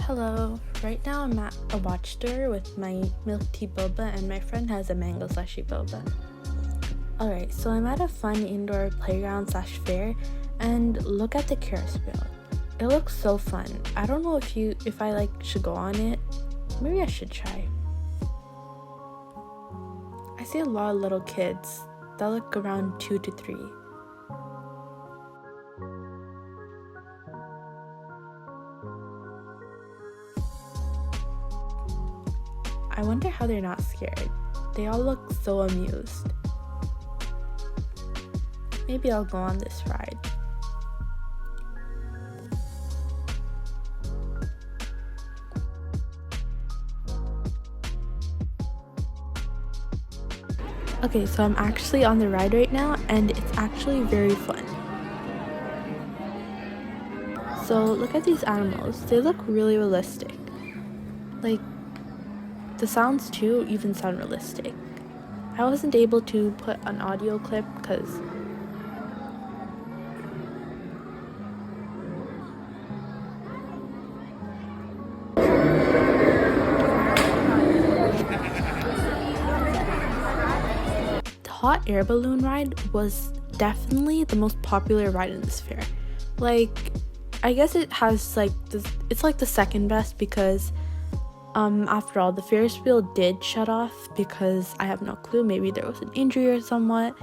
Hello, right now I'm at a watch store with my milk tea boba and my friend has a mango slushy boba. Alright, so I'm at a fun indoor playground / fair and look at the Ferris wheel. It looks so fun. I don't know if I should go on it. Maybe I should try. I see a lot of little kids that look around 2 to 3. I wonder how they're not scared. They all look so amused. Maybe I'll go on this ride. Okay, so I'm actually on the ride right now and it's actually very fun. So look at these animals. They look really realistic. The sounds too even sound realistic. I wasn't able to put an audio clip because the hot air balloon ride was definitely the most popular ride in this fair. I guess it has it's the second best because after all, the Ferris wheel did shut off because I have no clue, maybe there was an injury or somewhat.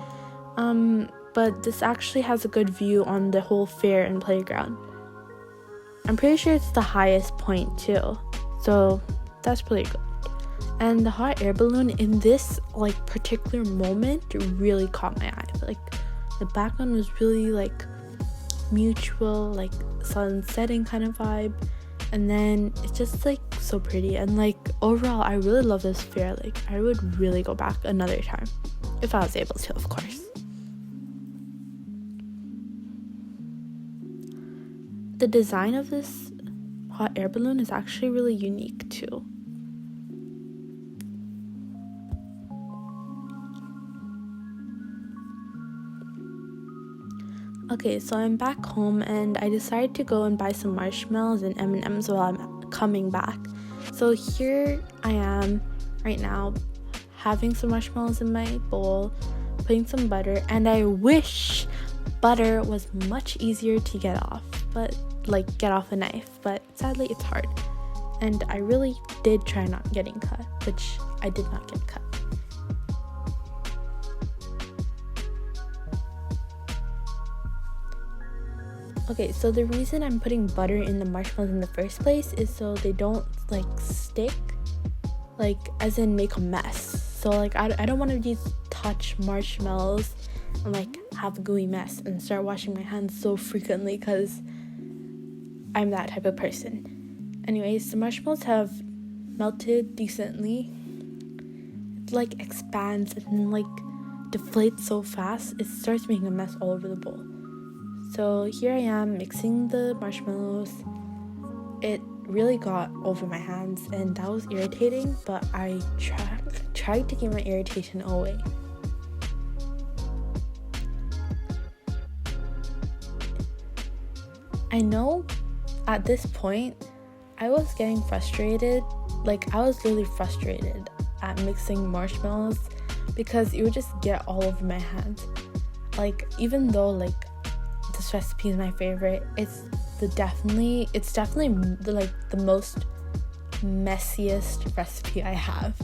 But this actually has a good view on the whole fair and playground. I'm pretty sure it's the highest point too, so that's pretty good. And the hot air balloon in this particular moment really caught my eye. The background was really mutual, sun setting kind of vibe. And then it's just so pretty, and overall I really love this fair. I would really go back another time if I was able to, of course. The design of this hot air balloon is actually really unique too. Okay, so I'm back home and I decided to go and buy some marshmallows and M&Ms while I'm coming back. So here I am right now having some marshmallows in my bowl, putting some butter, and I wish butter was much easier to get off, but get off a knife, but sadly it's hard. And I really did try not getting cut, which I did not get cut. Okay, so the reason I'm putting butter in the marshmallows in the first place is so they don't stick, as in make a mess. So I don't want to just touch marshmallows and have a gooey mess and start washing my hands so frequently because I'm that type of person. Anyways, the marshmallows have melted decently. It expands and deflates so fast it starts making a mess all over the bowl. So here I am mixing the marshmallows. It really got over my hands and that was irritating, but I tried to keep my irritation away. I know at this point I was getting frustrated. I was really frustrated at mixing marshmallows because it would just get all over my hands. Even though this recipe is my favorite, it's definitely the most messiest recipe I have.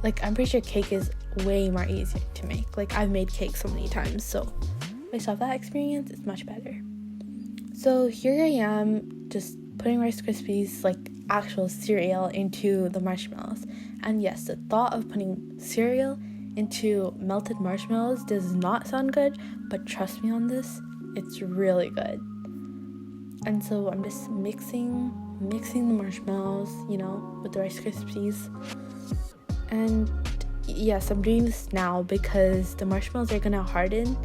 I'm pretty sure cake is way more easier to make. I've made cake so many times, so based off that experience it's much better. So here I am just putting Rice Krispies, actual cereal, into the marshmallows. And yes, the thought of putting cereal into melted marshmallows does not sound good, but trust me on this, it's really good. And so I'm just mixing the marshmallows, with the Rice Krispies. And yes, I'm doing this now because the marshmallows are gonna harden.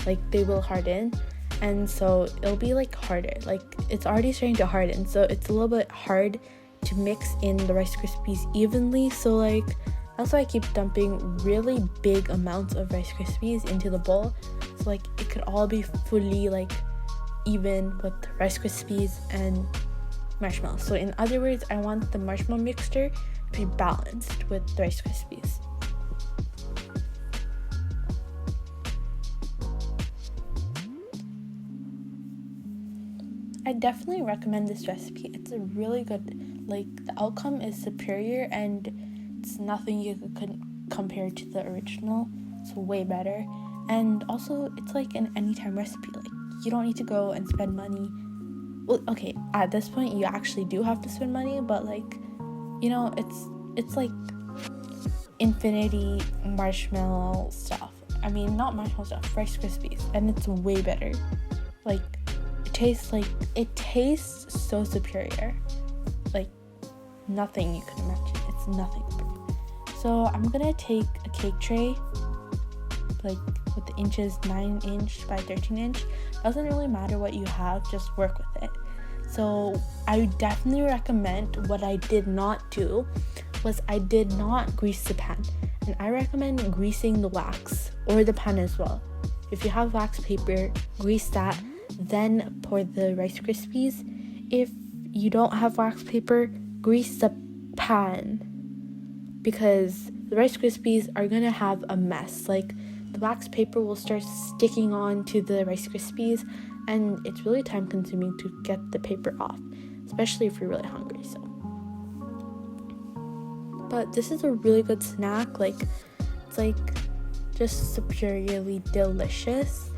They will harden. And so it'll be harder. It's already starting to harden, so it's a little bit hard to mix in the Rice Krispies evenly. So that's why I keep dumping really big amounts of Rice Krispies into the bowl. So it could all be fully even with Rice Krispies and marshmallows. So in other words, I want the marshmallow mixture to be balanced with the Rice Krispies. I definitely recommend this recipe. It's a really good, like, the outcome is superior and it's nothing you could compare to the original. It's way better. And also, it's like an anytime recipe. Like, you don't need to go and spend money. Well, okay, at this point you actually do have to spend money, but like, you know, it's like infinity marshmallow stuff. I mean, not marshmallow stuff, Rice Krispies, and it's way better. Like, it tastes so superior. Like, nothing you can imagine. It's nothing. So I'm gonna take a cake tray, like with the inches, 9-inch by 13-inch. Doesn't really matter what you have, just work with it. So I would definitely recommend, what I did not do was I did not grease the pan. And I recommend greasing the wax or the pan as well. If you have wax paper, grease that, then pour the Rice Krispies. If you don't have wax paper, grease the pan, because the Rice Krispies are gonna have a mess. Like, the wax paper will start sticking on to the Rice Krispies, and it's really time consuming to get the paper off, especially if you're really hungry. So, but this is a really good snack. Like, it's like just superiorly delicious,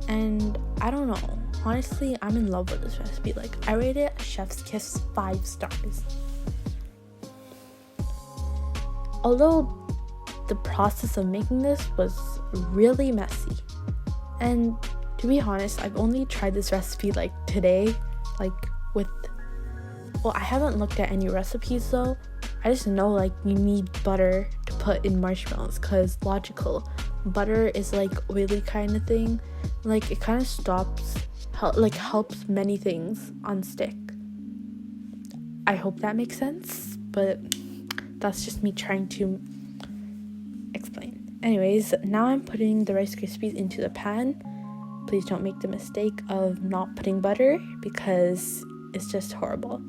and I don't know, honestly, I'm in love with this recipe. Like, I rate it a chef's kiss 5 stars. Although the process of making this was really messy, and to be honest, I've only tried this recipe like today, like I haven't looked at any recipes though. I just know like you need butter to put in marshmallows, because logical, butter is like oily kind of thing. Like, it kind of helps many things on stick. I hope that makes sense, but that's just me trying to explain. Anyways, now I'm putting the Rice Krispies into the pan. Please don't make the mistake of not putting butter, because it's just horrible.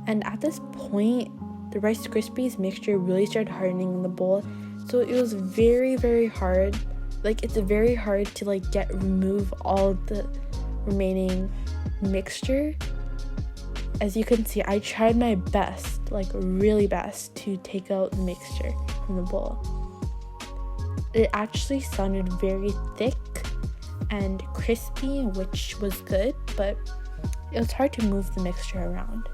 And at this point, the Rice Krispies mixture really started hardening in the bowl, so it was very, very hard. Like, it's very hard to like remove all the remaining mixture. As you can see, I tried my best, like really best, to take out the mixture from the bowl. It actually sounded very thick and crispy, which was good, but it was hard to move the mixture around.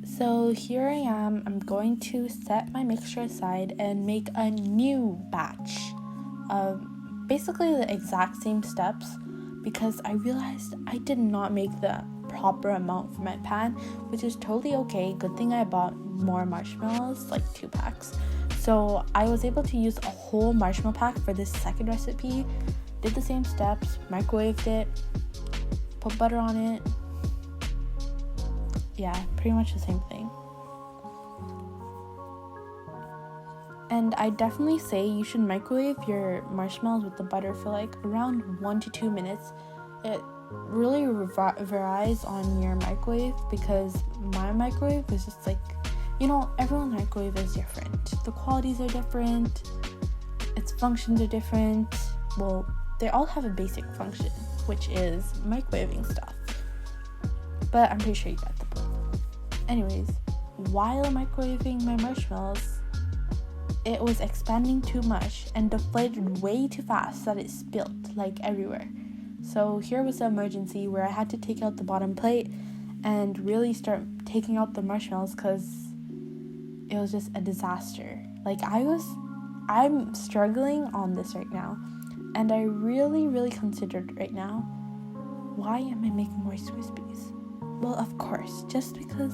So here I am. I'm going to set my mixture aside and make a new batch of basically the exact same steps, because I realized I did not make the proper amount for my pan, which is totally okay. Good thing I bought more marshmallows, like 2 packs. So I was able to use a whole marshmallow pack for this second recipe. Did the same steps, microwaved it, put butter on it. Yeah, pretty much the same thing. And I definitely say you should microwave your marshmallows with the butter for like around 1 to 2 minutes. It really varies on your microwave, because my microwave is just like, you know, everyone's microwave is different. The qualities are different. Its functions are different. Well, they all have a basic function, which is microwaving stuff. But I'm pretty sure you got the point. Anyways, while microwaving my marshmallows, it was expanding too much and deflated way too fast that it spilled like everywhere. So here was the emergency where I had to take out the bottom plate and really start taking out the marshmallows, because it was just a disaster. Like, I'm struggling on this right now, and I really considered right now, why am I making Rice Krispies? Well, of course, just because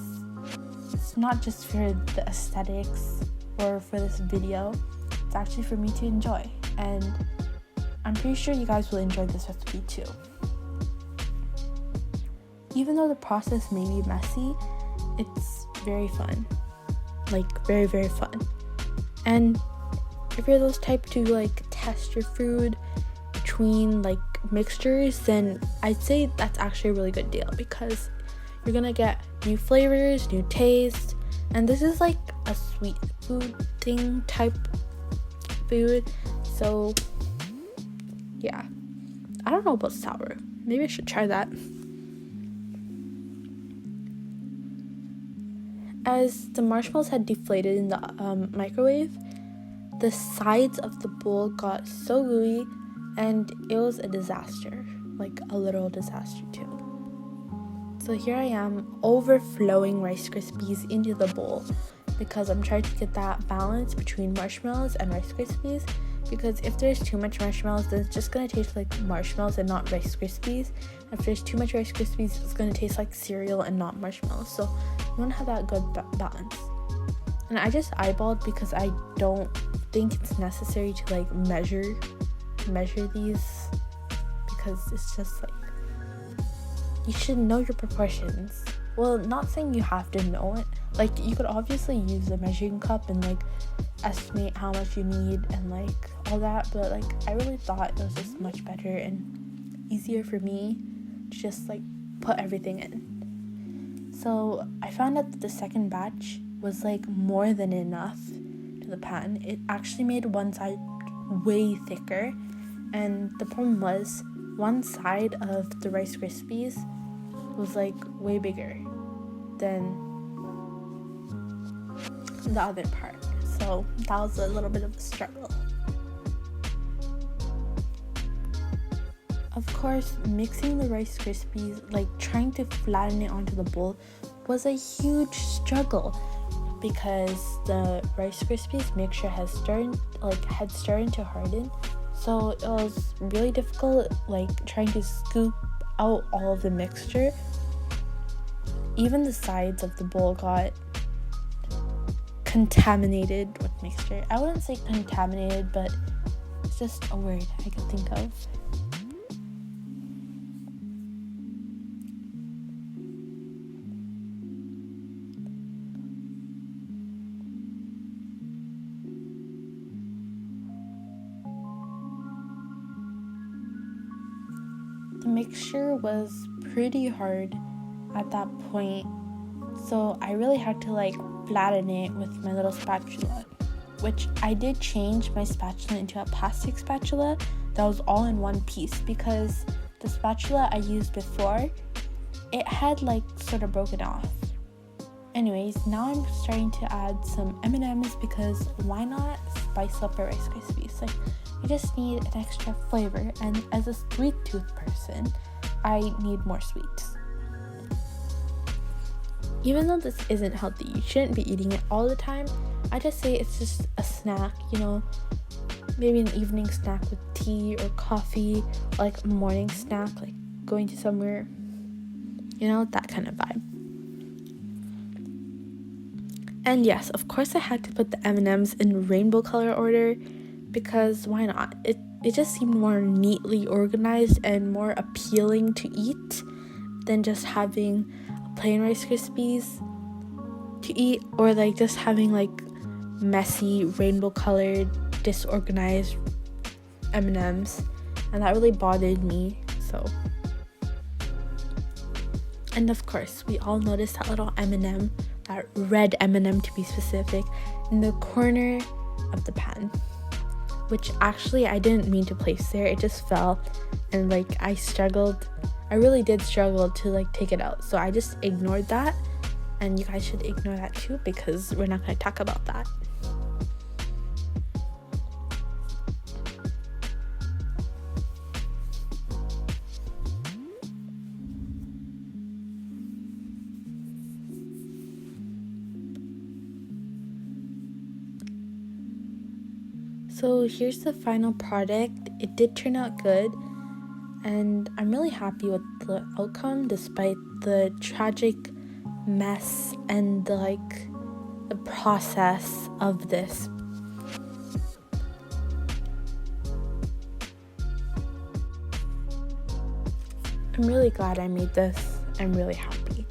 it's not just for the aesthetics or for this video, it's actually for me to enjoy, and I'm pretty sure you guys will enjoy this recipe too. even though the process may be messy, it's very fun. Like, very, very fun. And if you're those type to like test your food between like mixtures, then I'd say that's actually a really good deal, because you're gonna get new flavors, new taste, and this is like a sweet food thing type food. So yeah, I don't know about sour. Maybe I should try that. As the marshmallows had deflated in the microwave, the sides of the bowl got so gooey, and it was a disaster, like a literal disaster too. So here I am overflowing Rice Krispies into the bowl, because I'm trying to get that balance between marshmallows and Rice Krispies, because if there's too much marshmallows, then it's just gonna taste like marshmallows and not Rice Krispies. If there's too much Rice Krispies, it's gonna taste like cereal and not marshmallows. So you wanna have that good balance. And I just eyeballed, because I don't think it's necessary to like measure these, because it's just like, you should know your proportions. Well, not saying you have to know it. Like, you could obviously use a measuring cup and like estimate how much you need and like all that, but like I really thought it was just much better and easier for me to just like put everything in. So I found out that the second batch was like more than enough to the pan. It actually made one side way thicker, and the problem was one side of the Rice Krispies was like way bigger than the other part. So that was a little bit of a struggle. Of course, mixing the Rice Krispies, like trying to flatten it onto the bowl, was a huge struggle, because the Rice Krispies mixture had started to harden. So it was really difficult, like trying to scoop out all of the mixture. Even the sides of the bowl got contaminated with mixture. I wouldn't say contaminated, but it's just a word I could think of. The mixture was pretty hard at that point, so I really had to like flatten it with my little spatula, which I did change my spatula into a plastic spatula that was all in one piece, because the spatula I used before, it had like sort of broken off. Anyways, now I'm starting to add some M&Ms, because why not spice up a Rice Krispies? Like, you just need an extra flavor, and as a sweet tooth person, I need more sweets. Even though this isn't healthy, you shouldn't be eating it all the time. I just say it's just a snack, you know, maybe an evening snack with tea or coffee, or like a morning snack, like going to somewhere, you know, that kind of vibe. And yes, of course I had to put the M&Ms in rainbow color order, because why not? It just seemed more neatly organized and more appealing to eat than just having plain Rice Krispies to eat, or like just having like messy rainbow colored disorganized M&Ms, and that really bothered me. So, and of course we all noticed that little M&M, that red M&M to be specific, in the corner of the pan, which actually I didn't mean to place there. It just fell, and like I really did struggle to like take it out, so I just ignored that, and you guys should ignore that too, because we're not going to talk about that. So here's the final product. It did turn out good, and I'm really happy with the outcome, despite the tragic mess and the process of this. I'm really glad I made this, I'm really happy.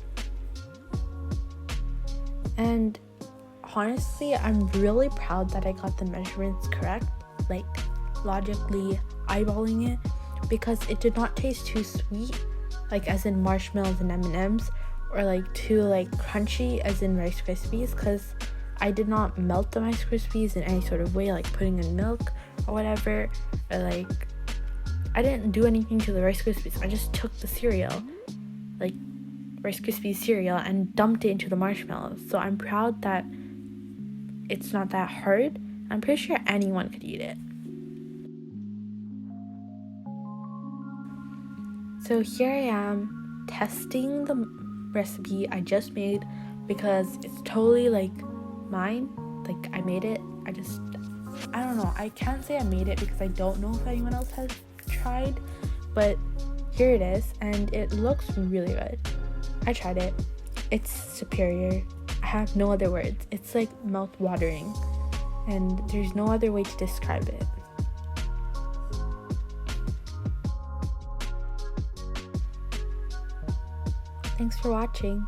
And honestly, I'm really proud that I got the measurements correct, like logically eyeballing it, because it did not taste too sweet, like as in marshmallows and M&Ms, or like too like crunchy as in Rice Krispies, because I did not melt the Rice Krispies in any sort of way, like putting in milk or whatever, or like I didn't do anything to the Rice Krispies. I just took the cereal, like Rice Krispies cereal, and dumped it into the marshmallows. So I'm proud that it's not that hard. I'm pretty sure anyone could eat it. So here I am testing the recipe I just made, because it's totally like mine. Like I made it. I don't know. I can't say I made it because I don't know if anyone else has tried, but here it is, and it looks really good. I tried it. It's superior. I have no other words. It's like mouth-watering, and there's no other way to describe it. Thanks for watching.